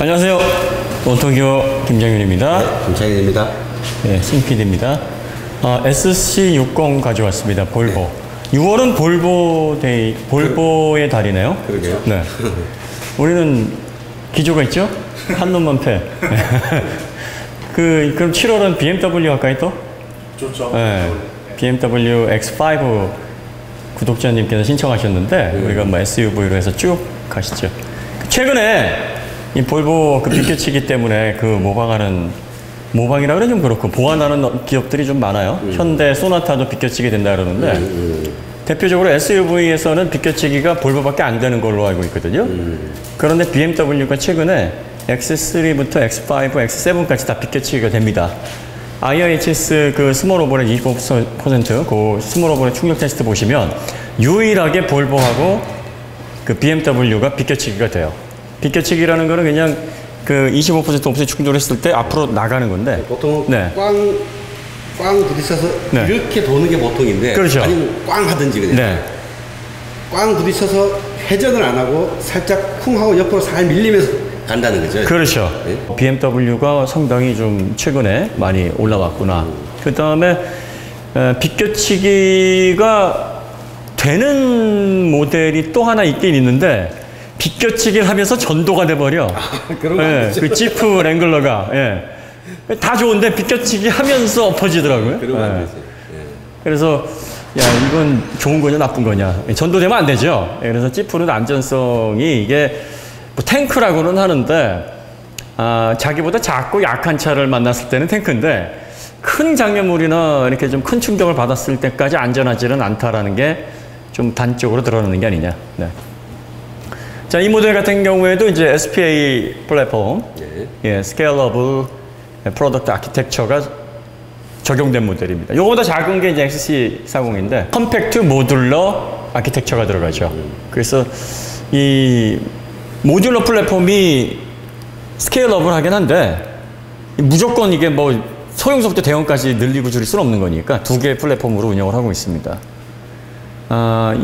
안녕하세요. 오토기어 김장윤입니다. 네, 김창현입니다. 네, 신PD입니다. SC60 가져왔습니다. 볼보. 네. 6월은 볼보 데이, 볼보의 달이네요. 그러게요. 네. 우리는 기조가 있죠? 한 놈만 패. 그럼 7월은 BMW 할까요 또? 좋죠. 네. BMW X5 구독자님께서 신청하셨는데, 우리가 뭐 SUV로 해서 쭉 가시죠. 최근에 이 볼보 그 비껴치기 때문에 그 모방이라 그래 좀 그렇고 보완하는 기업들이 좀 많아요. 현대 소나타도 비껴치기 된다 그러는데 대표적으로 SUV에서는 비껴치기가 볼보밖에 안 되는 걸로 알고 있거든요. 그런데 BMW가 최근에 X3부터 X5, X7까지 다 비껴치기가 됩니다. IIHS 그 스몰 오버랩 25% 그 스몰 오버랩 충격 테스트 보시면 유일하게 볼보하고 그 BMW가 비껴치기가 돼요. 비껴치기라는 거는 그냥 그 25% 옵셋 충돌했을 때 앞으로 나가는 건데 보통 네. 꽝 부딪혀서 네. 이렇게 도는 게 보통인데 그렇죠. 아니면 꽝 하든지 그냥 네. 꽝 부딪혀서 회전을 안 하고 살짝 쿵 하고 옆으로 살 밀리면서 간다는 거죠. 그렇죠. 네? BMW가 상당히 좀 최근에 많이 올라왔구나. 그 다음에 비껴치기가 되는 모델이 또 하나 있긴 있는데 비껴치기를 하면서 전도가 돼버려. 그런 거 예, 그 지프 랭글러가. 예. 다 좋은데 비껴치기 하면서 엎어지더라고요. 그런 거 안 되지. 그래서 야 이건 좋은 거냐 나쁜 거냐. 전도되면 안 되죠. 예, 그래서 지프는 안전성이 이게 뭐 탱크라고는 하는데 자기보다 작고 약한 차를 만났을 때는 탱크인데 큰 장애물이나 이렇게 좀 큰 충격을 받았을 때까지 안전하지는 않다라는 게 좀 단적으로 드러나는 게 아니냐. 네. 자, 이 모델 같은 경우에도 이제 SPA 플랫폼, 네. 예, Scalable Product Architecture가 적용된 모델입니다. 요거보다 작은 게 이제 XC40인데 컴팩트 모듈러 아키텍처가 들어가죠. 그래서 이 모듈러 플랫폼이 스케일업을 하긴 한데 무조건 이게 뭐 소형서부터 대형까지 늘리고 줄일 수는 없는 거니까 두 개의 플랫폼으로 운영을 하고 있습니다.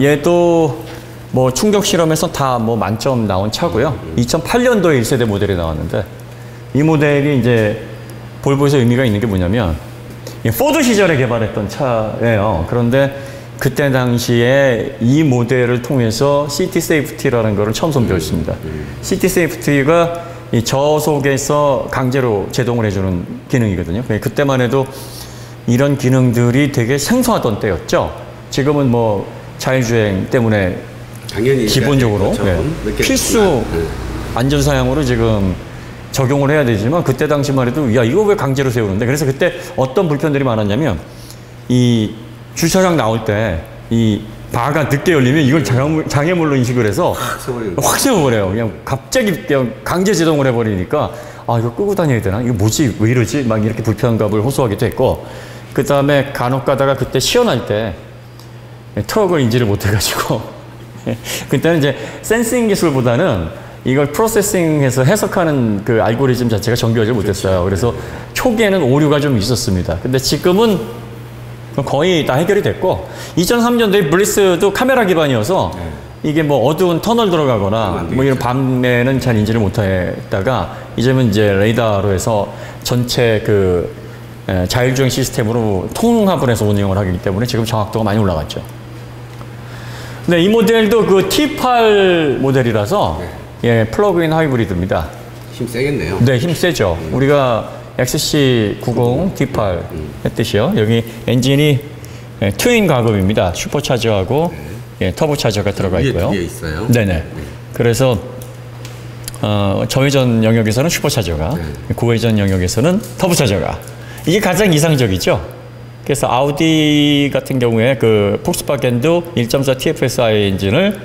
얘도 뭐 충격 실험에서 다 뭐 만점 나온 차고요. 2008년도에 1세대 모델이 나왔는데 이 모델이 이제 볼보에서 의미가 있는 게 뭐냐면 포드 시절에 개발했던 차예요. 그런데 그때 당시에 이 모델을 통해서 시티 세이프티라는 거를 처음 선보였습니다. 시티 세이프티가 이 저속에서 강제로 제동을 해주는 기능이거든요. 그때만 해도 이런 기능들이 되게 생소하던 때였죠. 지금은 뭐 자율주행 때문에 당연히 기본적으로 필수 안전사양으로 지금 적용을 해야 되지만 그때 당시만 해도 야 이거 왜 강제로 세우는데 그래서 그때 어떤 불편들이 많았냐면 이 주차장 나올 때 이 바가 늦게 열리면 이걸 장애물로 인식을 해서 확 세워버려요. 그냥 갑자기 그냥 강제 제동을 해버리니까 이거 끄고 다녀야 되나? 이거 뭐지? 왜 이러지? 막 이렇게 불편감을 호소하기도 했고 그 다음에 간혹 가다가 그때 시연할 때 트럭을 인지를 못해가지고 그때는 이제 센싱 기술보다는 이걸 프로세싱해서 해석하는 그 알고리즘 자체가 정교하지 못했어요. 그래서 초기에는 오류가 좀 있었습니다. 근데 지금은 거의 다 해결이 됐고 2003년도에 블리스도 카메라 기반이어서 이게 뭐 어두운 터널 들어가거나 뭐 이런 밤에는 잘 인지를 못했다가 이제는 이제 레이더로 해서 전체 그 자율주행 시스템으로 통합을 해서 운영을 하기 때문에 지금 정확도가 많이 올라갔죠. 네, 이 모델도 그 T8 모델이라서 예, 플러그인 하이브리드입니다. 힘 세겠네요. 네, 힘 세죠. 우리가 XC90 T8 했듯이요. 여기 엔진이 트윈 가급입니다. 슈퍼차저하고 터보차저가 들어가 있고요. 위에 있어요. 네네. 그래서 저회전 영역에서는 슈퍼차저가, 고회전 영역에서는 터보차저가. 이게 가장 이상적이죠. 그래서 아우디 같은 경우에 그 폭스바겐도 1.4 TFSI 엔진을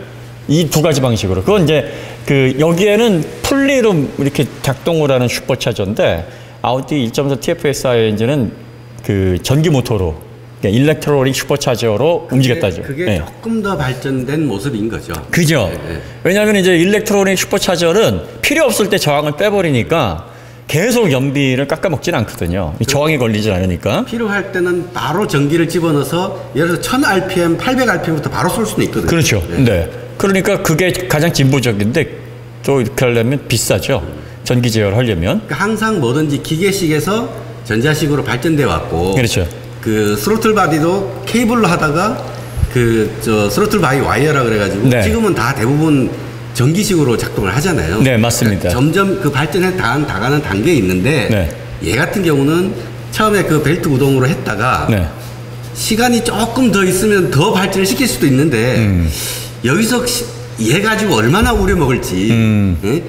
이 두 가지 방식으로. 그건 이제 그 여기에는 풀리로 이렇게 작동을 하는 슈퍼차저인데 아우디 1.4 TFSI 엔진은 그 전기 모터로 일렉트로닉 슈퍼차저로 움직였다죠. 그게 조금 더 발전된 모습인 거죠. 그죠. 왜냐하면 이제 일렉트로닉 슈퍼차저는 필요 없을 때 저항을 빼버리니까 계속 연비를 깎아먹지는 않거든요. 저항이 걸리지 않으니까. 필요할 때는 바로 전기를 집어넣어서 예를 들어서 1000rpm, 800rpm부터 바로 쏠 수는 있거든요. 그렇죠. 네. 그러니까 그게 가장 진보적인데 또 이렇게 하려면 비싸죠. 전기 제어를 하려면. 그러니까 항상 뭐든지 기계식에서 전자식으로 발전돼 왔고. 그렇죠. 그 스로틀 바디도 케이블로 하다가 스로틀 바디 와이어라 그래가지고 네. 지금은 다 대부분 전기식으로 작동을 하잖아요. 네, 맞습니다. 그러니까 점점 그 발전에 다가는 단계에 있는데 네. 얘 같은 경우는 처음에 그 벨트 구동으로 했다가 네. 시간이 조금 더 있으면 더 발전을 시킬 수도 있는데 여기서 얘 가지고 얼마나 우려먹을지 예?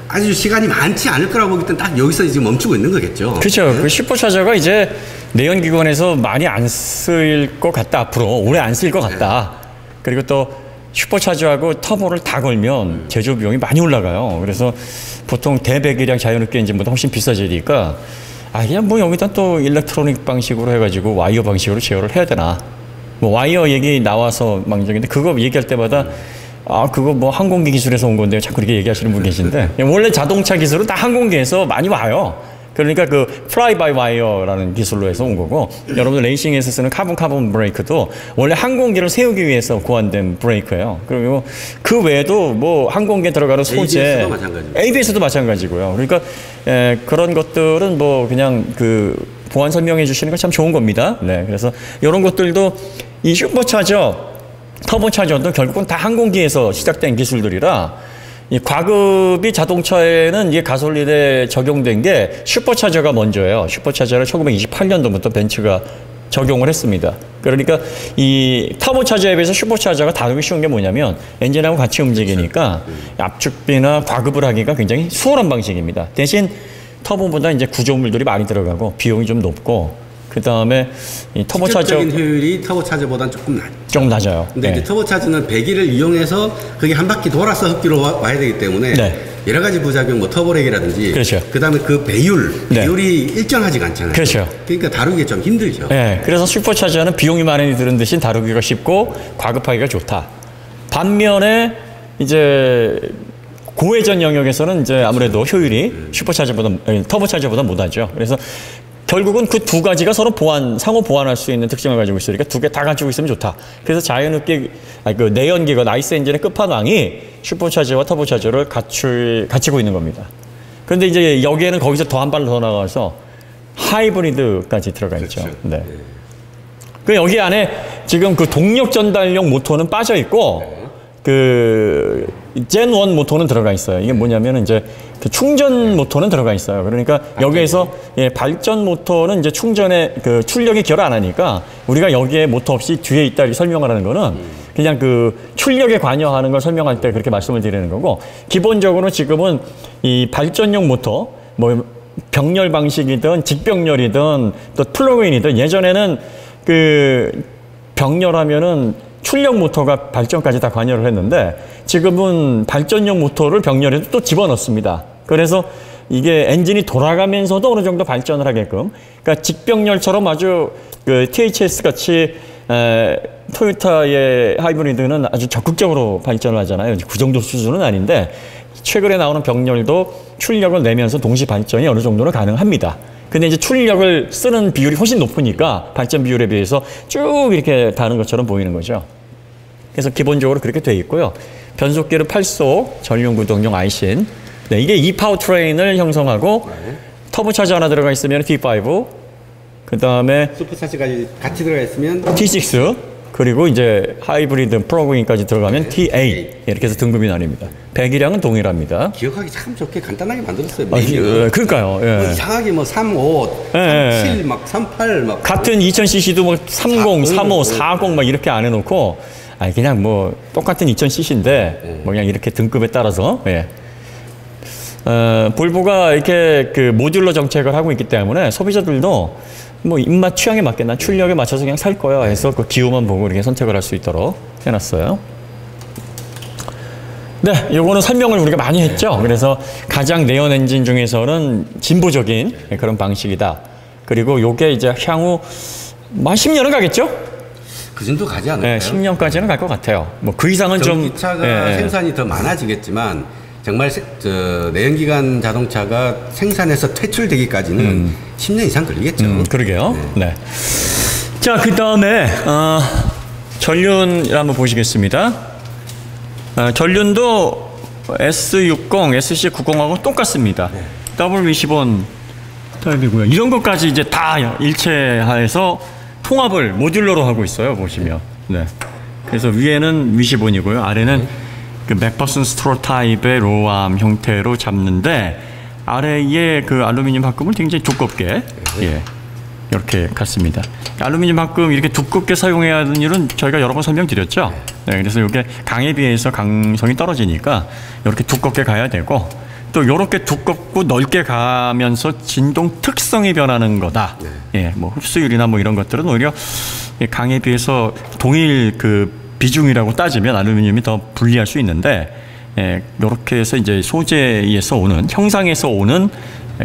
아주 시간이 많지 않을 거라고 보기 때문에 딱 여기서 지금 멈추고 있는 거겠죠. 그렇죠. 네? 그 슈퍼차저가 이제 내연기관에서 많이 안 쓸 것 같다. 앞으로 오래 안 쓸 것 같다. 네. 그리고 또 슈퍼차저하고 터보를 다 걸면 제조 비용이 많이 올라가요. 그래서 보통 대배기량 자연흡기 엔진보다 훨씬 비싸지니까 그냥 뭐 여기다 또 일렉트로닉 방식으로 해가지고 와이어 방식으로 제어를 해야 되나. 뭐 와이어 얘기 나와서 망정인데 그거 얘기할 때마다 그거 뭐 항공기 기술에서 온 건데요. 자꾸 그렇게 얘기하시는 분 계신데 원래 자동차 기술은 다 항공기에서 많이 와요. 그러니까 그 플라이 바이 와이어라는 기술로 해서 온 거고 여러분들 레이싱에서 쓰는 카본 브레이크도 원래 항공기를 세우기 위해서 고안된 브레이크예요. 그리고 그 외에도 뭐 항공기에 들어가는 소재 ABS도 마찬가지고요. 그러니까 그런 것들은 뭐 그냥 그 보안 설명해 주시는 건 참 좋은 겁니다. 네, 그래서 이런 것들도 이 슈퍼차저 터보차저도 결국은 다 항공기에서 시작된 기술들이라 이 과급이 자동차에는 이게 가솔린에 적용된 게 슈퍼차저가 먼저예요. 슈퍼차저를 1928년도부터 벤츠가 적용을 했습니다. 그러니까 이 터보차저에 비해서 슈퍼차저가 다루기 쉬운 게 뭐냐면 엔진하고 같이 움직이니까 압축비나 과급을 하기가 굉장히 수월한 방식입니다. 대신 터보보다 이제 구조물들이 많이 들어가고 비용이 좀 높고 그 다음에 이 터보차저 직접적인 효율이 터보차저보다는 조금 낮아요. 근데 네. 이제 터보차저는 배기를 이용해서 그게 한 바퀴 돌아서 흡기로 와야 되기 때문에 네. 여러 가지 부작용, 뭐 터보렉이라든지 그렇죠. 그다음에 그 배율이 일정하지가 않잖아요. 그렇죠. 그러니까 다루기가 좀 힘들죠. 네, 그래서 슈퍼차저는 비용이 많이 드는 대신 다루기가 쉽고 과급하기가 좋다. 반면에 이제 고회전 영역에서는 이제 아무래도 효율이 터보차저보다 못하죠. 그래서 결국은 그 두 가지가 서로 상호 보완할 수 있는 특징을 가지고 있으니까 두 개 다 가지고 있으면 좋다. 그래서 자연흡기, 그 내연기관, 나이스 엔진의 끝판왕이 슈퍼차저와 터보차저를 갖추고 있는 겁니다. 그런데 이제 여기에는 거기서 더 한 발 더 나가서 하이브리드까지 들어가 있죠. 그렇죠. 네. 그 여기 안에 지금 그 동력 전달용 모터는 빠져 있고 그 젠 1 모터는 들어가 있어요. 이게 뭐냐면 이제 그 충전 모터는 들어가 있어요. 그러니까 여기에서 발전 모터는 이제 충전에 그 출력이 결 안 하니까 우리가 여기에 모터 없이 뒤에 있다 이렇게 설명하는 거는 그냥 그 출력에 관여하는 걸 설명할 때 그렇게 말씀을 드리는 거고 기본적으로 지금은 이 발전용 모터 뭐 병렬 방식이든 직병렬이든 또 플러그인이든 예전에는 그 병렬하면은 출력 모터가 발전까지 다 관여를 했는데 지금은 발전용 모터를 병렬에도 또 집어넣습니다. 그래서 이게 엔진이 돌아가면서도 어느 정도 발전을 하게끔 그러니까 직병렬처럼 아주 그 THS 같이 토요타의 하이브리드는 아주 적극적으로 발전을 하잖아요. 그 정도 수준은 아닌데 최근에 나오는 병렬도 출력을 내면서 동시 발전이 어느 정도는 가능합니다. 근데 이제 출력을 쓰는 비율이 훨씬 높으니까 발전 비율에 비해서 쭉 이렇게 다는 것처럼 보이는 거죠. 그래서 기본적으로 그렇게 돼 있고요. 변속기는 8속 전륜구동용 아이신. 네, 이게 E-파워트레인을 형성하고 터보차저 하나 들어가 있으면 T5, 그 다음에 슈퍼차저까지 같이 들어가 있으면 T6, 그리고 이제 하이브리드 플러그인까지 들어가면 T8 이렇게 해서 등급이 나뉩니다. 배기량은 동일합니다. 기억하기 참 좋게 간단하게 만들었어요. 그러니까요. 뭐 이상하게 뭐 35, 37, 막 38, 막 같은 2000cc도 뭐 30, 35, 40 막 이렇게 안 해놓고 그냥 뭐 똑같은 2000cc인데 뭐 그냥 이렇게 등급에 따라서 볼보가 이렇게 그 모듈러 정책을 하고 있기 때문에 소비자들도 뭐 입맛 취향에 맞게 난 출력에 맞춰서 그냥 살 거야 해서 그 기호만 보고 이렇게 선택을 할 수 있도록 해놨어요. 네, 요거는 설명을 우리가 많이 했죠. 그래서 가장 내연 엔진 중에서는 진보적인 그런 방식이다. 그리고 요게 이제 향후 뭐 10년은 가겠죠? 그 정도 가지 않을까요? 네, 10년까지는 갈 것 같아요. 뭐 그 이상은 좀 전기차가 생산이 더 많아지겠지만 정말 내연기관 자동차가 생산해서 퇴출되기까지는 10년 이상 걸리겠죠. 그러게요. 네. 자, 그 다음에 전륜 한번 보시겠습니다. 전륜도 S60, SC90하고 똑같습니다. W21 타입이고요. 이런 것까지 이제 다 일체화해서 통합을 모듈러로 하고 있어요. 보시면. 네. 그래서 위에는 V15이고요. 아래는 그 맥퍼슨 스트로 타입의 로암 형태로 잡는데 아래에 그 알루미늄 합금을 굉장히 두껍게 예, 이렇게 갔습니다. 알루미늄 합금 이렇게 두껍게 사용해야 하는 이유는 저희가 여러 번 설명드렸죠. 네, 그래서 이게 강에 비해서 강성이 떨어지니까 이렇게 두껍게 가야 되고 또 이렇게 두껍고 넓게 가면서 진동 특성이 변하는 거다. 예, 뭐 흡수율이나 뭐 이런 것들은 오히려 강에 비해서 동일 그 비중이라고 따지면 알루미늄이 더 불리할 수 있는데 예, 이렇게 해서 이제 소재에서 오는 형상에서 오는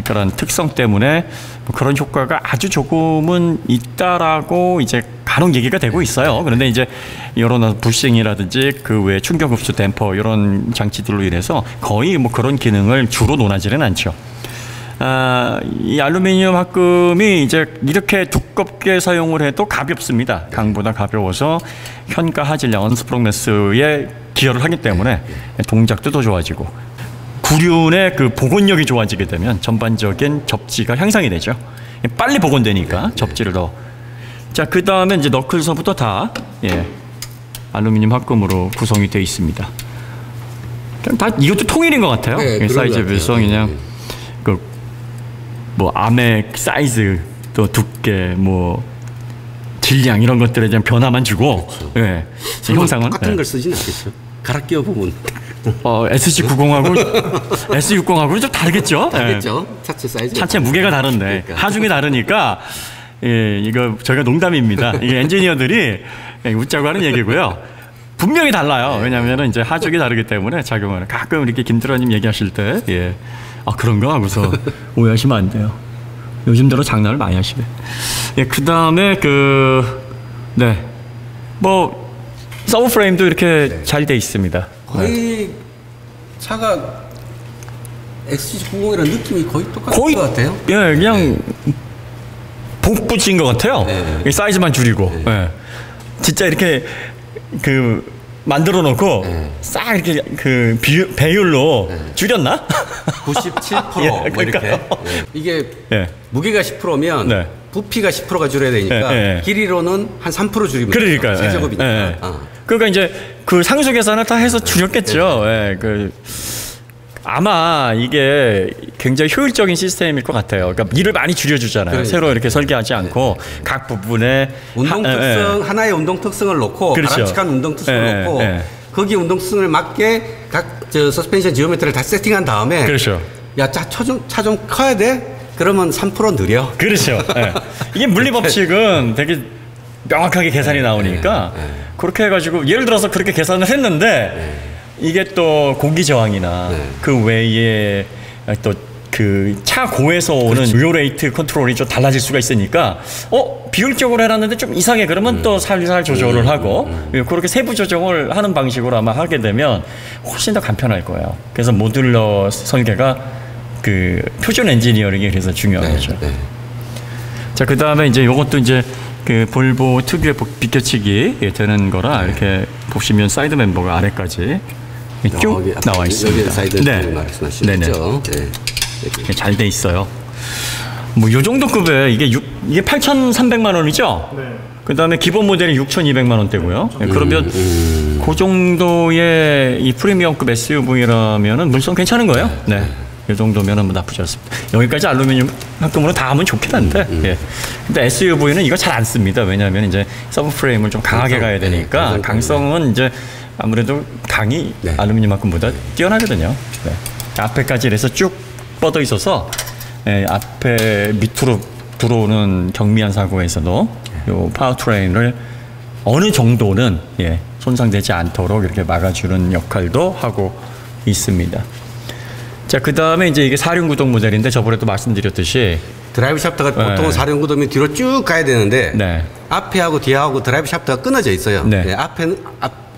그런 특성 때문에 뭐 그런 효과가 아주 조금은 있다라고 이제 간혹 얘기가 되고 있어요. 그런데 이제 이런 부싱이라든지 그 외 충격 흡수 댐퍼 이런 장치들로 인해서 거의 뭐 그런 기능을 주로 논하지는 않죠. 이 알루미늄 합금이 이제 이렇게 두껍게 사용을 해도 가볍습니다. 강보다 가벼워서 현가 하질량 언스프롱네스에 기여를 하기 때문에 동작도 더 좋아지고 구륜의 그 복원력이 좋아지게 되면 전반적인 접지가 향상이 되죠. 빨리 복원되니까 접지를 더. 자, 그 다음에 이제 너클서부터 다 예, 알루미늄 합금으로 구성이 되어 있습니다. 다 이것도 통일인 것 같아요. 네, 사이즈 비해서 그냥 그 뭐 암의 사이즈 또 두께 뭐 질량 이런 것들에 대한 변화만 주고 그렇죠. 예, 형상은 똑같은 예. 걸 쓰진 않겠죠. 갈아 끼워 보면 SC90하고 S60하고는 좀 다르겠죠. 다르겠죠. 차체 사이즈. 차체 무게가 다른데 그러니까. 하중이 다르니까 예, 이거 저희가 농담입니다. 이게 엔지니어들이 웃자고 하는 얘기고요. 분명히 달라요. 왜냐하면 이제 하중이 다르기 때문에 작용을 가끔 이렇게 김드라님 얘기하실 때 예. 아 그런가 하고서 오해하시면 안 돼요. 요즘 들어 장난을 많이 하시네. 예, 그 다음에 뭐 서브 프레임도 이렇게 잘 돼 있습니다. 거의 차가 XC90이랑 느낌이 거의 똑같은 거의 것 같아요. 예, 그냥 복붙인 것 같아요. 네. 사이즈만 줄이고. 예. 진짜 이렇게 그 만들어 놓고 싹 이렇게 그 배율로 줄였나? 97% 예, 뭐 이렇게. 그러니까요. 이게 예. 무게가 10%면 네. 부피가 10%가 줄여야 되니까 예, 예. 길이로는 한 3% 줄이면 그러니까요. 세제곱이니까. 예. 그러니까 이제 그 상수 계산을 다 해서 줄였겠죠. 예. 그 아마 이게 굉장히 효율적인 시스템일 것 같아요. 그러니까 일을 많이 줄여주잖아요. 그러니까. 새로 이렇게 설계하지 않고 각 부분에 운동 특성 하나의 운동 특성을 놓고 그렇죠. 바람직한 운동 특성을 놓고 거기 운동 특성을 맞게 각 서스펜션 지오메트리를 다 세팅한 다음에 그렇죠. 야, 차 좀 커야 돼? 그러면 3% 느려. 그렇죠. 예. 이게 물리 법칙은 되게 명확하게 계산이 나오니까 그렇게 해가지고 예를 들어서 그렇게 계산을 했는데 이게 또 공기 저항이나 그 외에 또 그 차 고에서 오는 유효 레이트 컨트롤이 좀 달라질 수가 있으니까 비율적으로 해놨는데 좀 이상해 그러면 또 살살 조절을 하고 그렇게 세부 조정을 하는 방식으로 아마 하게 되면 훨씬 더 간편할 거예요. 그래서 모듈러 설계가 그 표준 엔지니어링이 그래서 중요한 거죠. 자, 그 다음에 이제 요것도 이제 그 볼보 특유의 비껴치기 되는 거라 이렇게 보시면 사이드 멤버가 아래까지 쭉 나와 있습니다. 여기 사이드 말씀하시죠. 네. 잘 돼 있어요. 뭐 요 정도 급에 이게 8,300만 원이죠. 네. 그 다음에 기본 모델이 6,200만 원대고요. 그러면 그 정도의 이 프리미엄급 SUV라면은 물성 괜찮은 거예요. 네. 이 정도면은 뭐 나쁘지 않습니다. 여기까지 알루미늄 합금으로 다 하면 좋긴 한데. 예. 근데 SUV는 이거 잘 안 씁니다. 왜냐하면 이제 서브 프레임을 좀 강하게 가야 되니까 강성은 이제 아무래도 강이 알루미늄 합금보다 뛰어나거든요. 네. 앞에까지 이래서 쭉 뻗어 있어서 앞에 밑으로 들어오는 경미한 사고에서도 요 파워트레인을 어느 정도는 손상되지 않도록 이렇게 막아주는 역할도 하고 있습니다. 자, 그 다음에 이제 이게 4륜구동 모델인데 저번에도 말씀드렸듯이 드라이브 샤프트가 보통 4륜구동이면 뒤로 쭉 가야 되는데 앞에하고 뒤하고 드라이브 샤프트가 끊어져 있어요. 앞에는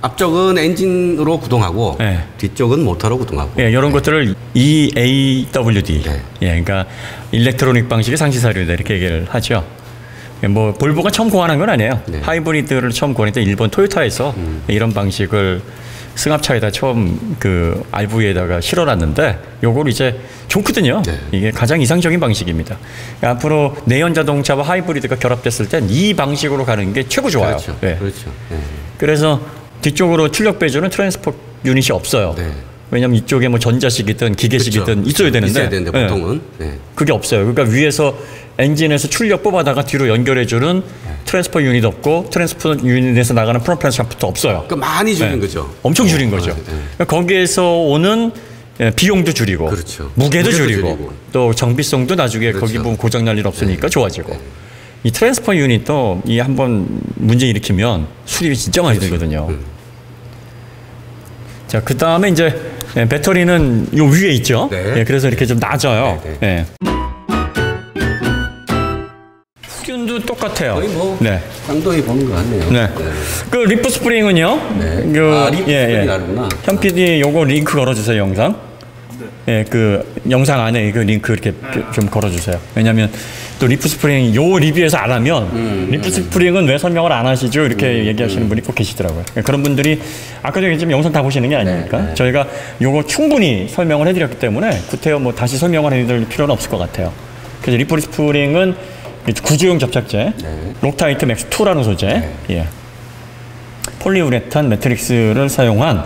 앞쪽은 엔진으로 구동하고 뒤쪽은 모터로 구동하고. 이런 것들을 EAWD, 그러니까 일렉트로닉 방식의 상시 사륜이다 이렇게 얘기를 하죠. 뭐 볼보가 처음 고안한 건 아니에요. 하이브리드를 처음 고안했던 일본 토요타에서 이런 방식을 승합차에다 처음 그 RV에다가 실어놨는데 요걸 이제 좋거든요. 네. 이게 가장 이상적인 방식입니다. 그러니까 앞으로 내연 자동차와 하이브리드가 결합됐을 땐 이 방식으로 가는 게 최고 좋아요. 그렇죠. 네. 그렇죠. 네. 그래서 뒤쪽으로 출력 배주는 트랜스포트 유닛이 없어요. 네. 왜냐면 이쪽에 뭐 전자식이든 기계식이든 그렇죠. 있어야 되는데, 있어야 되는데 보통은. 네. 그게 없어요. 그러니까 위에서 엔진에서 출력 뽑아다가 뒤로 연결해주는 트랜스퍼 유닛 없고 트랜스퍼 유닛에서 나가는 프로펠러 샤프트 없어요. 그러니까 많이 줄인 거죠. 엄청 줄인 거죠. 네. 그러니까 거기에서 오는 비용도 줄이고, 그렇죠. 무게도 무게도 줄이고, 줄이고. 또 정비성도 나중에 그렇죠. 거기 보면 고장 날 일 없으니까 네. 좋아지고. 네. 이 트랜스퍼 유닛도 이 한번 문제 일으키면 수리비 진짜 많이 들거든요. 자, 그 다음에 이제 배터리는 요 위에 있죠. 네. 그래서 이렇게 좀 낮아요. 네, 예. 흡균도 똑같아요. 거의 뭐 네. 쌍둥이 보는 것 같네요. 네. 그 리프 스프링은요. 네. 리프 스프링이 다르구나. 현 PD 요거 링크 걸어주세요, 영상. 예, 그 영상 안에 그 링크 이렇게 좀 걸어주세요. 왜냐하면 또 리프 스프링 요 리뷰에서 안 하면 리프 스프링은 왜 설명을 안 하시죠? 이렇게 얘기하시는 분이 꼭 계시더라고요. 그런 분들이 아까 전에 지금 영상 다 보시는 게 아닙니까? 네. 저희가 요거 충분히 설명을 해드렸기 때문에 구태여 뭐 다시 설명을 해드릴 필요는 없을 것 같아요. 그래서 리프 스프링은 구조용 접착제, 록타이트 맥스 2라는 소재, 예. 폴리우레탄 매트릭스를 사용한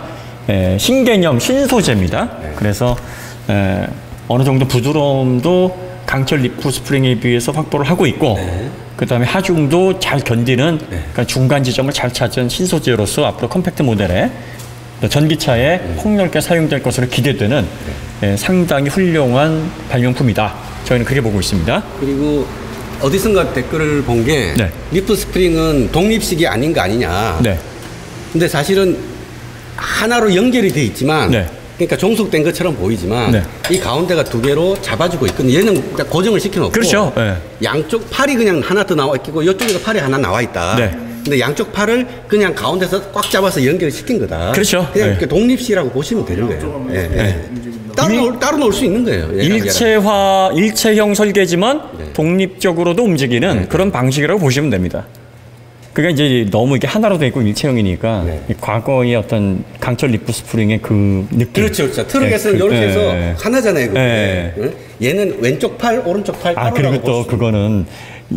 신개념 신소재입니다. 그래서 어느 정도 부드러움도 강철 리프 스프링에 비해서 확보를 하고 있고, 그 다음에 하중도 잘 견디는 그러니까 중간 지점을 잘 찾은 신소재로서 앞으로 컴팩트 모델에 전기차에 폭넓게 사용될 것으로 기대되는 상당히 훌륭한 발명품이다. 저희는 그렇게 보고 있습니다. 그리고 어디선가 댓글을 본 게 네. 리프 스프링은 독립식이 아닌 거 아니냐. 네. 근데 사실은 하나로 연결이 돼 있지만 네. 그러니까 종속된 것처럼 보이지만 네. 이 가운데가 두 개로 잡아주고 있거든요. 얘는 고정을 시켜놓고 그렇죠. 네. 양쪽 팔이 그냥 하나 더 나와 있고 이쪽에도 팔이 하나 나와 있다. 네. 근데 양쪽 팔을 그냥 가운데서 꽉 잡아서 연결시킨 거다. 그렇죠. 그냥 네. 이렇게 독립식이라고 보시면 되는 거예요. 따로 놓을 수 있는 거예요. 일체형 설계지만 네. 독립적으로도 움직이는 그런 방식이라고 보시면 됩니다. 그게 이제 너무 이게 하나로 돼 있고 일체형이니까 네. 이 과거의 어떤 강철 리프 스프링의 그 느낌. 그렇죠, 그렇죠. 트럭에서는 네, 이렇게 해서 네. 하나잖아요. 그게. 네. 응? 얘는 왼쪽 팔, 오른쪽 팔 아, 따로라고 그리고 또 볼 수 그거는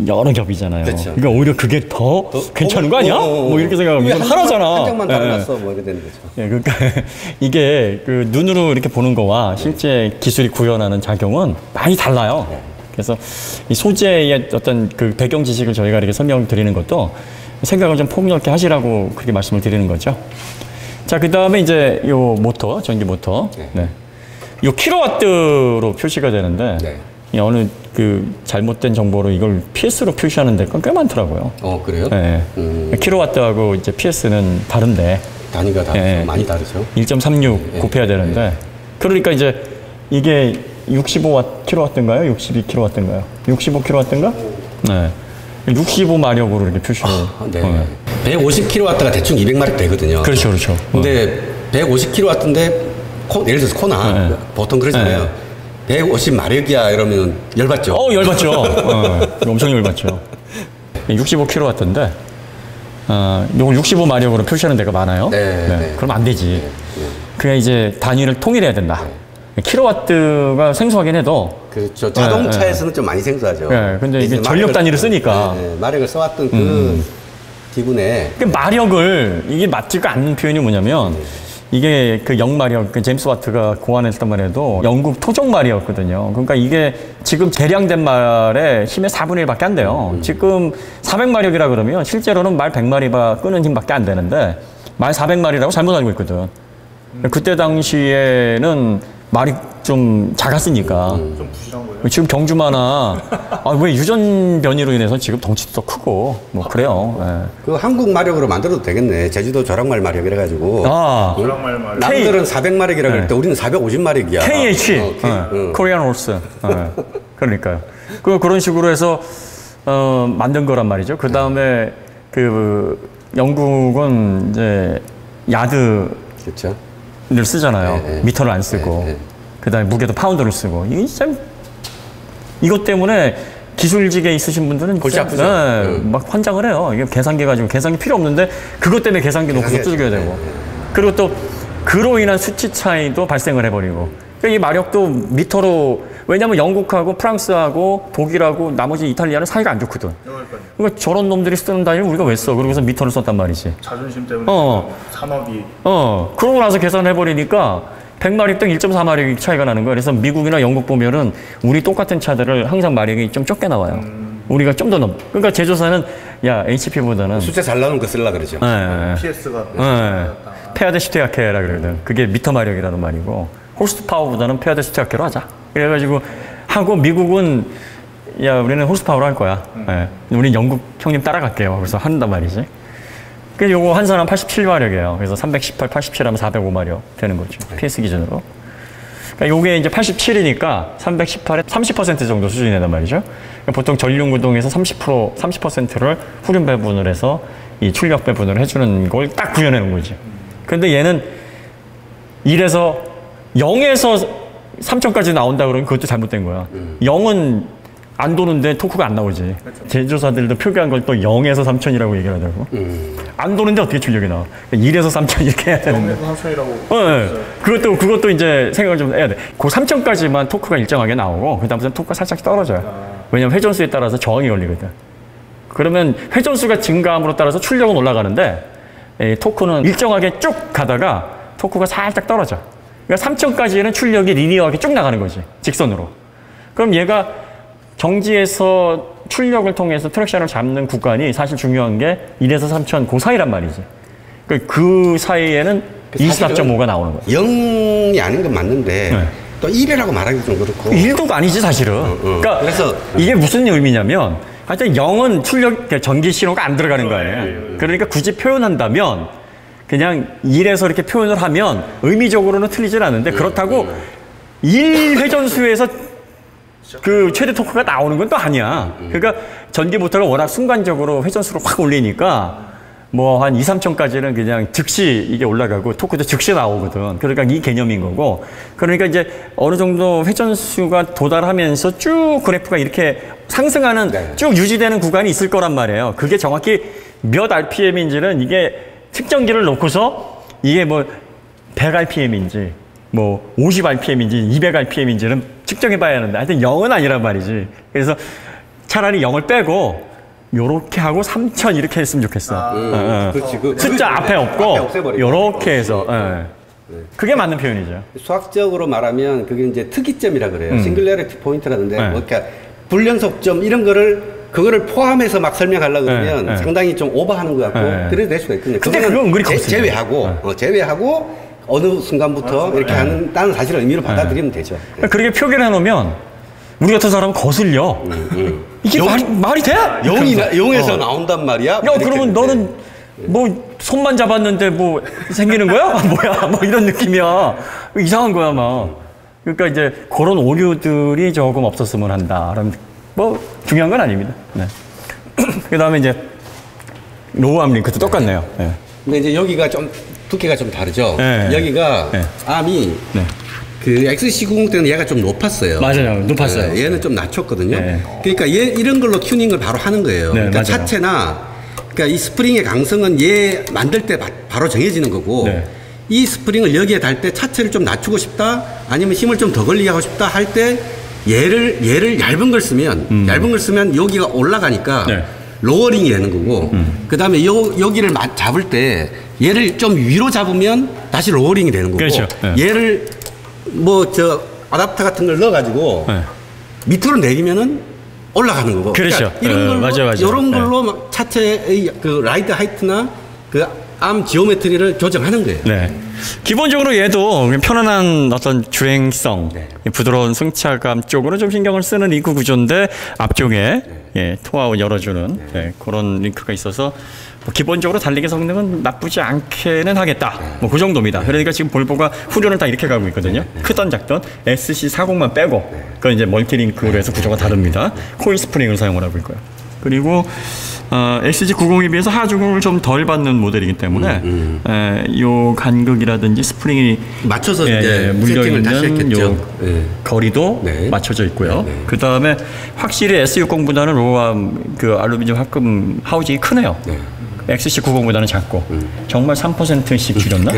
여러 겹이잖아요. 그렇죠. 그러니까 오히려 그게 더 괜찮은 거 아니야? 뭐 이렇게 생각하면 이건 하나잖아. 한 장만 예, 예. 달랐어, 뭐 이렇게 되는 거죠. 예, 그러니까 이게 그 눈으로 이렇게 보는 거와 실제 기술이 구현하는 작용은 많이 달라요. 그래서 이 소재의 어떤 그 배경 지식을 저희가 이렇게 설명을 드리는 것도 생각을 좀 폭넓게 하시라고 그렇게 말씀을 드리는 거죠. 자, 그 다음에 이제 요 모터, 전기 모터. 네. 요 킬로와트로 표시가 되는데 네. 이 어느 그 잘못된 정보로 이걸 PS로 표시하는 데가 꽤 많더라고요. 그래요? 네. 킬로와트하고 이제 PS는 다른데 단위가 다르죠. 예. 많이 다르죠. 1.36 곱해야 되는데 그러니까 이제 이게 65킬로와트인가요? 62킬로와트인가요? 65킬로와트인가? 네. 65마력으로 이렇게 표시를. 네. 150kW가 대충 200마력 되거든요. 그렇죠, 그렇죠. 근데 150kW인데 예를 들어서 코나 네. 보통 그러잖아요. 150마력이야 이러면 열받죠. 열받죠. 엄청 열받죠. 65kW인데, 요걸 65마력으로 표시하는 데가 많아요. 네. 그럼 안 되지. 그게 이제 단위를 통일해야 된다. 킬로와트가 생소하긴 해도. 그렇죠. 자동차에서는 좀 많이 생소하죠. 네, 근데 이게 전력 단위를 쓰니까. 마력을 써왔던 그 기분에. 그 마력을, 이게 맞지가 않는 표현이 뭐냐면, 이게 그 영마력, 그 제임스 와트가 고안했던 말에도 영국 토종 말이었거든요. 그러니까 이게 지금 재량된 말의 힘의 4분의 1밖에 안 돼요. 지금 400마력이라 그러면 실제로는 말 100마리 끄는 힘밖에 안 되는데 말 400마리라고 잘못 알고 있거든. 그때 당시에는 말이 좀 작았으니까. 좀 부실한 거예요? 지금 경주마나 왜 유전 변이로 인해서 지금 덩치도 더 크고 뭐 그래요. 예. 그 한국 마력으로 만들어도 되겠네. 제주도 저랑말 마력 이래가지고. 저랑말 말. 남들은 400마력이라 그럴 때 우리는 450마력이야. KH, 코리안 홀스. 그러니까요. 그런 식으로 해서 만든 거란 말이죠. 그 다음에 그 영국은 이제 야드를 그렇죠. 쓰잖아요. 미터를 안 쓰고. 그 다음에 무게도 파운드를 쓰고. 이게 참 이것 때문에 기술직에 있으신 분들은 골치 아프죠. 막 환장을 해요. 이게 계산기 가지고 계산기 필요 없는데 그것 때문에 계산기 놓고서 두들겨야 되고. 그리고 또 그로 인한 수치 차이도 발생을 해버리고 그러니까 이 마력도 미터로 왜냐하면 영국하고 프랑스하고 독일하고 나머지 이탈리아는 사이가 안 좋거든. 그러니까 저런 놈들이 쓰는 단위를 우리가 왜 써? 그러고서 미터를 썼단 말이지. 자존심 때문에 산업이. 그러고 나서 계산해버리니까 100마력당 1.4마력이 차이가 나는 거야. 그래서 미국이나 영국 보면은 우리 똑같은 차들을 항상 마력이 좀 적게 나와요. 우리가 좀 더 넘. 그러니까 제조사는 야 HP보다는 숫자 잘 나오는 거 쓰려고 그러죠. PS가. 페아데 슈테야케라 그러거든. 그게 미터 마력이라는 말이고 호스트 파워보다는 페아데 슈테야케로 하자. 그래가지고 하고 미국은 야 우리는 호스트 파워로 할 거야. 우린 영국 형님 따라갈게요. 그래서 한단 말이지. 그 요거 한 사람 87마력이에요. 그래서 318, 87하면 405마력 되는 거죠. PS 기준으로. 그러니까 요게 이제 87이니까 318에 30% 정도 수준이 된단 말이죠. 그러니까 보통 전륜 구동에서 30%를 후륜 배분을 해서 이 출력 배분을 해주는 걸 딱 구현해놓은 거지. 근데 얘는 1에서 0에서 3천까지 나온다 그러면 그것도 잘못된 거야. 0은 안 도는데 토크가 안 나오지. 제조사들도 표기한 걸 또 0에서 3천이라고 얘기를 하더라고. 안 도는데 어떻게 출력이 나와? 1에서 3천 이렇게 해야 되는데. 0에서 3천이라고. 그것도 이제 생각을 좀 해야 돼. 그 3천까지만 토크가 일정하게 나오고 그다음부터는 토크가 살짝 떨어져요. 왜냐면 회전수에 따라서 저항이 걸리거든. 그러면 회전수가 증가함으로 따라서 출력은 올라가는데 토크는 일정하게 쭉 가다가 토크가 살짝 떨어져. 그러니까 3천까지는 출력이 리니어하게 쭉 나가는 거지. 직선으로. 그럼 얘가 정지에서 출력을 통해서 트랙션을 잡는 구간이 사실 중요한 게 1에서 3천 그 사이란 말이지. 그 사이에는 24.5가 나오는 거야. 0이 아닌 건 맞는데 또 1이라고 말하기 좀 그렇고 1도 아니지 사실은. 그러니까 그래서 이게 무슨 의미냐면 하여튼 0은 출력 전기 신호가 안 들어가는 거예요. 그러니까 굳이 표현한다면 그냥 1에서 이렇게 표현을 하면 의미적으로는 틀리진 않은데 그렇다고 1회전수에서 그 최대 토크가 나오는 건 또 아니야. 그러니까 전기 모터가 워낙 순간적으로 회전수를 확 올리니까 뭐 한 2, 3천까지는 그냥 즉시 이게 올라가고 토크도 즉시 나오거든. 그러니까 이 개념인 거고. 그러니까 이제 어느 정도 회전수가 도달하면서 쭉 그래프가 이렇게 상승하는 쭉 유지되는 구간이 있을 거란 말이에요. 그게 정확히 몇 RPM인지는 이게 측정기를 놓고서 이게 뭐 100rpm인지 뭐 50rpm인지 200rpm인지는 측정해 봐야 하는데 하여튼 0은 아니란 말이지. 그래서 차라리 0을 빼고 요렇게 하고 3천 이렇게 했으면 좋겠어. 그렇지. 숫자 앞에 없고 요렇게 해서 그게 맞는 표현이죠. 수학적으로 말하면 그게 이제 특이점이라 그래요. 싱글레리티 포인트라는데 뭐 그러니까 불연속점 이런 그거를 포함해서 막 설명하려고 그러면 상당히 좀 오버하는 것 같고 그래도 될 수가 있거든요. 근데 그건 은근히 제외하고 어느 순간부터 이렇게 한다는 사실을 의미로 받아들이면 되죠. 그렇게 표기를 해놓으면 우리 같은 사람은 거슬려. 이게 말이 돼? 0에서 나온단 말이야? 야, 그러면 너는 뭐 손만 잡았는데 뭐 생기는 거야? 뭐야? 뭐 이런 느낌이야. 이상한 거야, 막. 그러니까 이제 그런 오류들이 조금 없었으면 한다. 뭐 중요한 건 아닙니다. 네. 그 다음에 이제 로우암 링크도 똑같네요. 네. 근데 이제 여기가 좀 두께가 좀 다르죠. 네. 여기가 암이 그 XC90 때는 얘가 좀 높았어요. 맞아요. 높았어요. 네, 얘는 좀 낮췄거든요. 그러니까 이런 걸로 튜닝을 바로 하는 거예요. 그러니까 맞아요. 차체나 그러니까 이 스프링의 강성은 얘 만들 때 바로 정해지는 거고 이 스프링을 여기에 달 때 차체를 좀 낮추고 싶다 아니면 힘을 좀 더 걸리게 하고 싶다 할 때 얘를 얇은 걸 쓰면 여기가 올라가니까 로어링이 되는 거고 그 다음에 여기를 잡을 때 얘를 좀 위로 잡으면 다시 로어링이 되는 거고 그렇죠. 얘를 뭐 아답터 같은 걸 넣어가지고 밑으로 내리면은 올라가는 거고. 그렇죠. 그러니까 이런 걸로, 맞아. 이런 걸로 막 차체의 그 라이드 하이트나 그 암 지오메트리를 조정하는 거예요. 네. 기본적으로 얘도 편안한 어떤 주행성, 부드러운 승차감 쪽으로 좀 신경을 쓰는 링크 구조인데 앞쪽에 토아웃 열어주는 그런 링크가 있어서 뭐 기본적으로 달리기 성능은 나쁘지 않게는 하겠다. 뭐 그 정도입니다. 그러니까 지금 볼보가 후륜을 다 이렇게 가고 있거든요. 크던 작던 SC40만 빼고 그건 이제 멀티링크로 해서 구조가 다릅니다. 코일 스프링을 사용을 하고 있고요. 그리고 XG90에 비해서 하중을 좀 덜 받는 모델이기 때문에 요 간극이라든지 스프링이 맞춰서 물려있는 요 거리도 맞춰져 있고요. 그 다음에 확실히 S60보다는 로암 그 알루미늄 합금 하우징이 크네요. XC90보다는 작고 정말 3%씩 줄였나?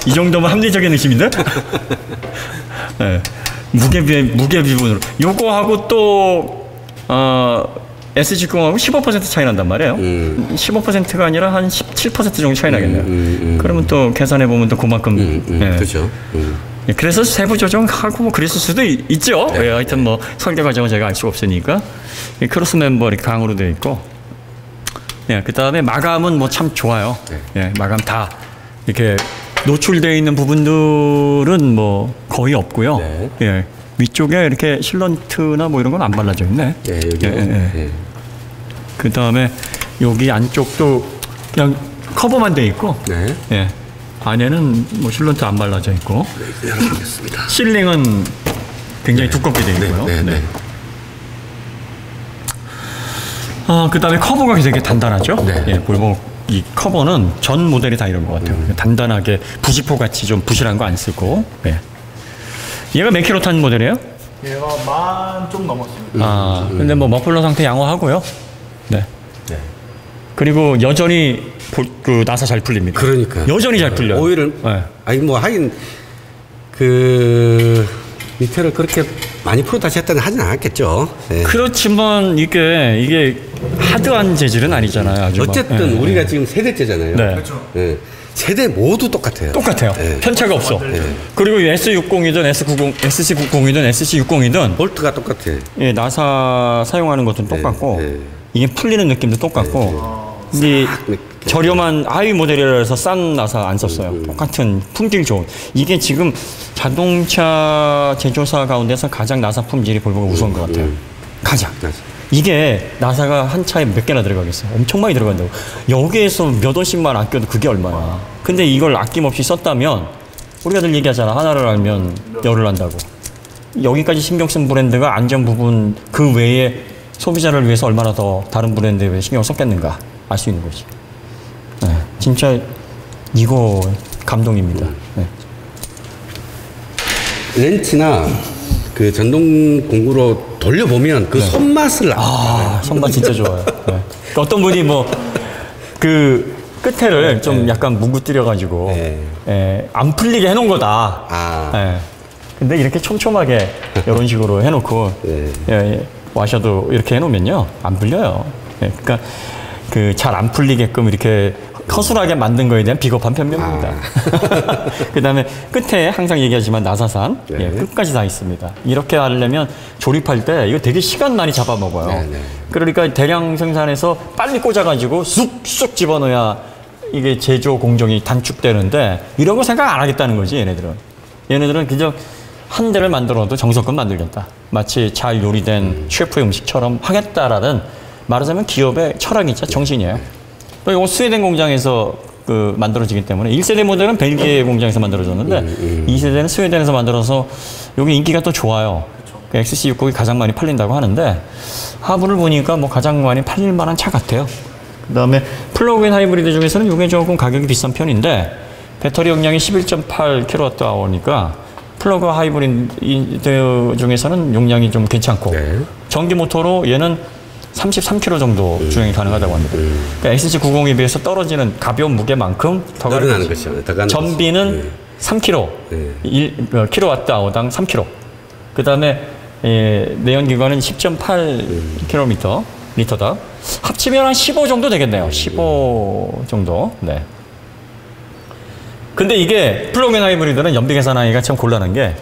이 정도면 합리적인 의심인데? 네. 무게 비분으로 요거하고 또 SG90하고 15% 차이 난단 말이에요. 15%가 아니라 한 17% 정도 차이 나겠네요. 그러면 또 계산해 보면 또 그만큼. 예. 그렇죠. 예, 그래서 세부 조정하고 뭐 그랬을 수도 있죠. 예, 하여튼 뭐 설계 과정은 제가 알 수가 없으니까 크로스 멤버 이렇게 강으로 되어 있고. 예, 그 다음에 마감은 뭐 참 좋아요. 예, 마감 다 이렇게 노출되어 있는 부분들은 뭐 거의 없고요. 네. 예, 위쪽에 이렇게 실런트나 뭐 이런 건 안 발라져 있네. 예, 여기. 예. 그 다음에 여기 안쪽도 그냥 커버만 돼 있고. 네. 예, 안에는 뭐 실런트 안 발라져 있고. 열어보겠습니다. 실링은 굉장히 두껍게 돼 있고요. 네. 그 다음에 커버가 되게 단단하죠. 네. 예, 볼보 이 커버는 전 모델이 다 이런 것 같아요. 단단하게 부시포 같이 좀 부실한 거 안 쓰고. 예. 얘가 몇 킬로 탄 모델이에요? 얘가 10,000 좀 넘었습니다. 근데 뭐 머플러 상태 양호하고요. 네. 네. 그리고 여전히 그 나사 잘 풀립니다. 그러니까. 여전히 잘 풀려요. 오일을 네. 아니 뭐 하긴 그 밑에를 그렇게 많이 풀어 다시 했다는 하진 않았겠죠. 예. 그렇지만 이게 하드한 재질은 아니잖아요. 아주 어쨌든 우리가 지금 세대째잖아요. 네. 그렇죠. 예. 세대 모두 똑같아요. 똑같아요. 네. 편차가 없어. 그리고 S60이든 S90, SC90이든 SC60이든 볼트가 똑같아. 예, 나사 사용하는 것도 똑같고 네. 이게 풀리는 느낌도 똑같고 이 저렴한 하위 모델이라서 싼 나사 안 썼어요. 똑같은 품질 좋은. 이게 지금 자동차 제조사 가운데서 가장 나사 품질이 볼보가 우수한 것 같아요. 가장. 맞아. 이게 나사가 한 차에 몇 개나 들어가겠어요. 엄청 많이 들어간다고. 여기에서 몇 원씩만 아껴도 그게 얼마야. 근데 이걸 아낌없이 썼다면 우리가 늘 얘기하잖아. 하나를 알면 열을 안다고. 여기까지 신경 쓴 브랜드가 안전 부분 그 외에 소비자를 위해서 얼마나 더 다른 브랜드에 왜 신경을 썼겠는가 알 수 있는 거지. 네, 진짜 이거 감동입니다. 네. 렌치나 그 전동 공구로 돌려보면 그 손맛을 손맛 진짜 좋아요. 네. 그러니까 어떤 분이 뭐 그 끝에를 좀 약간 뭉그뜨려가지고 안 풀리게 해놓은 거다. 네. 근데 이렇게 촘촘하게 이런 식으로 해놓고 와셔도 이렇게 해놓으면요 안 풀려요. 그러니까 그 잘 안 풀리게끔 이렇게 허술하게 만든 거에 대한 비겁한 변명입니다. 그다음에 끝에 항상 얘기하지만 나사산 끝까지 다 있습니다. 이렇게 하려면 조립할 때 이거 되게 시간 많이 잡아먹어요. 그러니까 대량 생산해서 빨리 꽂아가지고 쑥쑥 집어넣어야 이게 제조 공정이 단축되는데 이런 거 생각 안 하겠다는 거지 얘네들은 그저 한 대를 만들어도 정성껏 만들겠다. 마치 잘 요리된 셰프의 음식처럼 하겠다라는 말하자면 기업의 철학이자 정신이에요. 또 이거 스웨덴 공장에서 그 만들어지기 때문에 1세대 모델은 벨기에 공장에서 만들어졌는데 2세대는 스웨덴에서 만들어서 여기 인기가 또 좋아요. 그 XC60이 가장 많이 팔린다고 하는데 하부를 보니까 뭐 가장 많이 팔릴 만한 차 같아요. 그 다음에 플러그인 하이브리드 중에서는 이게 조금 가격이 비싼 편인데 배터리 용량이 11.8kWh니까 플러그 하이브리드 중에서는 용량이 좀 괜찮고 전기 모터로 얘는 33kg 정도 주행이 가능하다고 합니다. 그러니까 XC90에 비해서 떨어지는 가벼운 무게만큼 더 늘어나는 것이죠. 전비는 3kg, 킬로와트아워당 3kg. 그 다음에 내연기관은 10.8km 리터다. 합치면 한 15 정도 되겠네요. 15 정도. 네. 근데 이게 플러그인 하이브리드는 연비 계산하기가 참 곤란한 게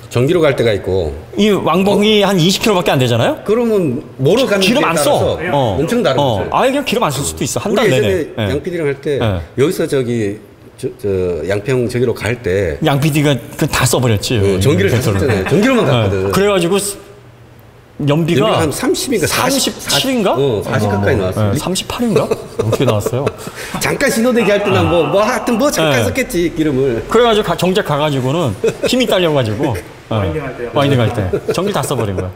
전기로 갈 때가 있고 이 왕복이 한 20km밖에 안 되잖아요. 그러면 뭐로 가는 기름 안 써. 엄청 다른 거죠. 아예 그냥 기름 안 쓸 수도 있어. 한 달 우리 내내. 예전에 양 PD랑 할 때 여기서 저기 저 양평 저기로 갈 때 양 PD가 다 써버렸지. 전기를 다 썼잖아요. 전기로만 갔거든. 그래가지고 연비가 한 30인가 37인가? 40 가까이 나왔어요. 38인가? 어떻게 나왔어요? 잠깐 신호대기 할 때나 뭐 하여튼 뭐 잠깐 썼겠지 기름을. 그래가지고 정작 가가지고는 힘이 딸려가지고 와인딩 할 때요. 와인딩 할 때 전기 다 써버린 거야.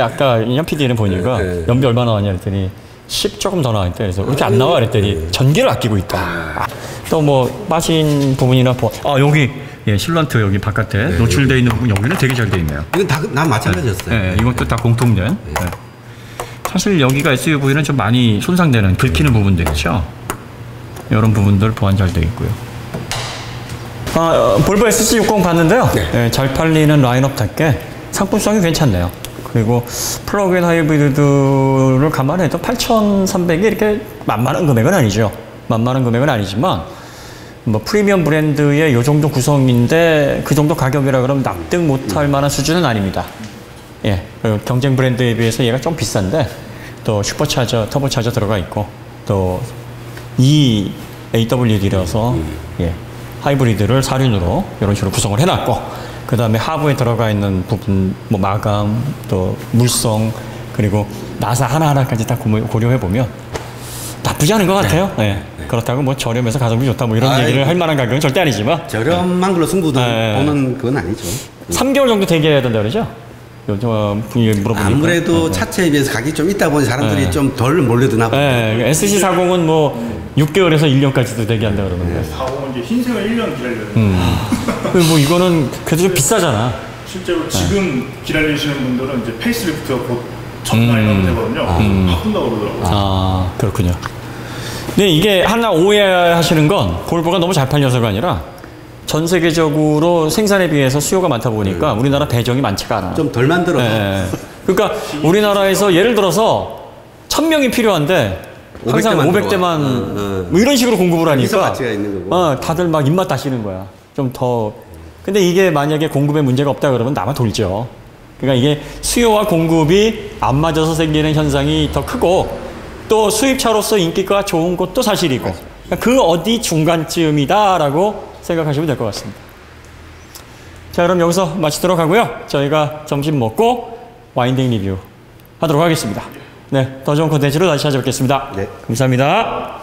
아까 양 PD는 보니까 연비 얼마 나왔냐 그랬더니 10 조금 더 나왔대. 그래서 이렇게 안 나와 그랬더니 전기를 아끼고 있다. 또 뭐 빠진 부분이나 여기 실런트 여기 바깥에 노출되어 있는 부분 여기는 되게 잘 돼 있네요. 이건 다 마찬가지였어요. 이것도 다 공통된. 사실 여기가 SUV는 좀 많이 손상되는 긁히는 부분들 있죠. 이런 부분들 보완 잘 되어 있고요. 볼보 XC60 봤는데요. 네, 잘 팔리는 라인업답게 상품성이 괜찮네요. 그리고 플러그인 하이브리드를 감안해도 8,300이 이렇게 만만한 금액은 아니죠. 만만한 금액은 아니지만 뭐 프리미엄 브랜드의 요 정도 구성인데 그 정도 가격이라 그러면 납득 못할 만한 수준은 아닙니다. 예, 경쟁 브랜드에 비해서 얘가 좀 비싼데 또 슈퍼차저, 터보차저 들어가 있고 또 EAWD라서 예, 하이브리드를 4륜으로 이런 식으로 구성을 해놨고 그 다음에 하부에 들어가 있는 부분 뭐 마감 또 물성 그리고 나사 하나하나까지 다 고려해보면 나쁘지 않은 것 같아요. 네. 그렇다고 뭐 저렴해서 가성비 좋다 뭐 이런 얘기를 할 만한 가격은 절대 아니지만 저렴한 걸로 승부 보는 그건 아니죠. 3개월 정도 대기해야 된다 그러죠? 요즘 분위기 물어보니까 아무래도 차체에 비해서 가격이 좀 있다 보니 사람들이 좀 덜 몰려드나 봐요. SC40은 뭐 6개월에서 1년까지도 대기한다 그러는데 40은 이제 흰색을 1년 기다려요. 뭐 이거는 그래도 좀 비싸잖아. 실제로 지금 기다리시는 분들은 이제 페이스리프트가 곧 전날이 되거든요. 바꾼다고 그러더라고요. 아, 그렇군요. 근데 이게 하나 오해하시는 건 볼보가 너무 잘 팔려서가 아니라 전 세계적으로 생산에 비해서 수요가 많다 보니까 우리나라 배정이 많지가 않아. 좀 덜 만들어서. 네. 그러니까 우리나라에서 예를 들어서 1000명이 필요한데 항상 500대만 뭐 이런 식으로 공급을 하니까 가치가 있는 거고. 다들 막 입맛 다시는 거야. 좀 더. 근데 이게 만약에 공급에 문제가 없다 그러면 나만 돌죠. 그러니까 이게 수요와 공급이 안 맞아서 생기는 현상이 더 크고 또 수입차로서 인기가 좋은 것도 사실이고 그러니까 그 어디 중간쯤이다라고 생각하시면 될 것 같습니다. 자, 그럼 여기서 마치도록 하고요. 저희가 점심 먹고 와인딩 리뷰 하도록 하겠습니다. 네, 더 좋은 콘텐츠로 다시 찾아뵙겠습니다. 네. 감사합니다.